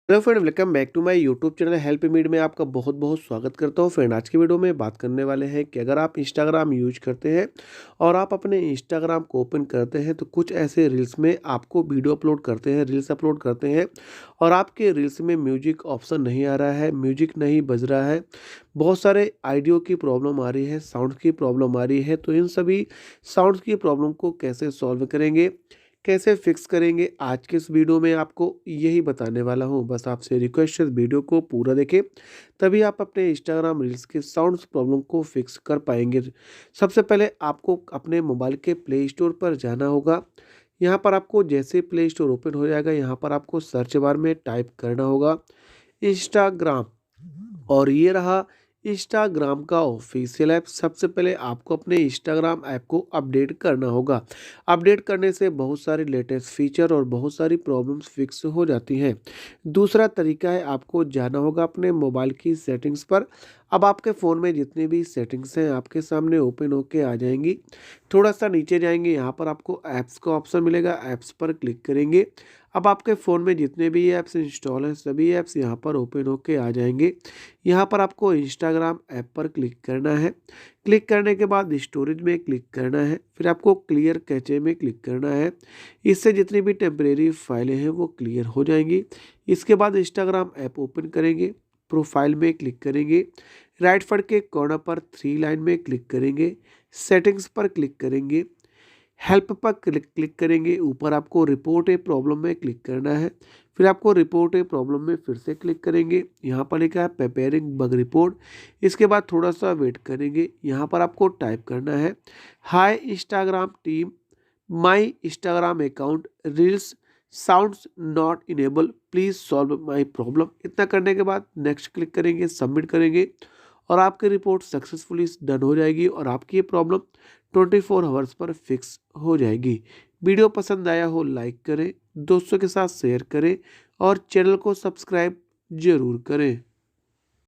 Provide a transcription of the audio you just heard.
Hello friend, welcome back to my YouTube channel help mead में आपका बहुत बहुत स्वागत करता हूं। फ्रेंड, आज की वीडियो में बात करने वाले हैं कि अगर आप इंस्टाग्राम यूज करते हैं और आप अपने इंस्टाग्राम को ओपन करते हैं तो कुछ ऐसे रील्स में आपको वीडियो अपलोड करते हैं, रील्स अपलोड करते हैं और आपके रील्स में म्यूजिक ऑप्शन नहीं आ रहा है, म्यूजिक नहीं बज रहा है, बहुत सारे ऑडियो की प्रॉब्लम आ रही है, साउंड की प्रॉब्लम आ रही है। तो इन सभी साउंड की प्रॉब्लम को कैसे सॉल्व करेंगे, कैसे फिक्स करेंगे, आज के इस वीडियो में आपको यही बताने वाला हूं। बस आपसे रिक्वेस्ट है, इस वीडियो को पूरा देखें, तभी आप अपने इंस्टाग्राम रील्स के साउंड्स प्रॉब्लम को फिक्स कर पाएंगे। सबसे पहले आपको अपने मोबाइल के प्ले स्टोर पर जाना होगा। यहाँ पर आपको जैसे प्ले स्टोर ओपन हो जाएगा, यहाँ पर आपको सर्च बार में टाइप करना होगा इंस्टाग्राम, और ये रहा इंस्टाग्राम का ऑफिशियल ऐप। सबसे पहले आपको अपने इंस्टाग्राम ऐप को अपडेट करना होगा। अपडेट करने से बहुत सारे लेटेस्ट फीचर और बहुत सारी प्रॉब्लम्स फिक्स हो जाती हैं। दूसरा तरीका है, आपको जाना होगा अपने मोबाइल की सेटिंग्स पर। अब आपके फ़ोन में जितनी भी सेटिंग्स हैं आपके सामने ओपन होके आ जाएंगी। थोड़ा सा नीचे जाएंगे, यहाँ पर आपको ऐप्स का ऑप्शन मिलेगा, ऐप्स पर क्लिक करेंगे। अब आपके फ़ोन में जितने भी ऐप्स इंस्टॉल हैं सभी ऐप्स यहाँ पर ओपन होके आ जाएंगे। यहाँ पर आपको इंस्टाग्राम ऐप पर क्लिक करना है। क्लिक करने के बाद स्टोरेज में क्लिक करना है, फिर आपको क्लियर कैचे में क्लिक करना है। इससे जितनी भी टेम्परेरी फाइलें हैं वो क्लियर हो जाएंगी। इसके बाद इंस्टाग्राम ऐप ओपन करेंगे, प्रोफाइल में क्लिक करेंगे, राइट फड़ के कॉर्नर पर थ्री लाइन में क्लिक करेंगे, सेटिंग्स पर क्लिक करेंगे, हेल्प पर क्लिक करेंगे। ऊपर आपको रिपोर्ट ए प्रॉब्लम में क्लिक करना है, फिर आपको रिपोर्ट ए प्रॉब्लम में फिर से क्लिक करेंगे। यहाँ पर लिखा है प्रिपेयरिंग बग रिपोर्ट। इसके बाद थोड़ा सा वेट करेंगे। यहाँ पर आपको टाइप करना है hi Instagram team, my Instagram account reels sounds not enable, please solve my problem. इतना करने के बाद नेक्स्ट क्लिक करेंगे, सबमिट करेंगे और आपकी रिपोर्ट सक्सेसफुली डन हो जाएगी और आपकी ये प्रॉब्लम 24 आवर्स पर फिक्स हो जाएगी। वीडियो पसंद आया हो लाइक करें, दोस्तों के साथ शेयर करें और चैनल को सब्सक्राइब जरूर करें।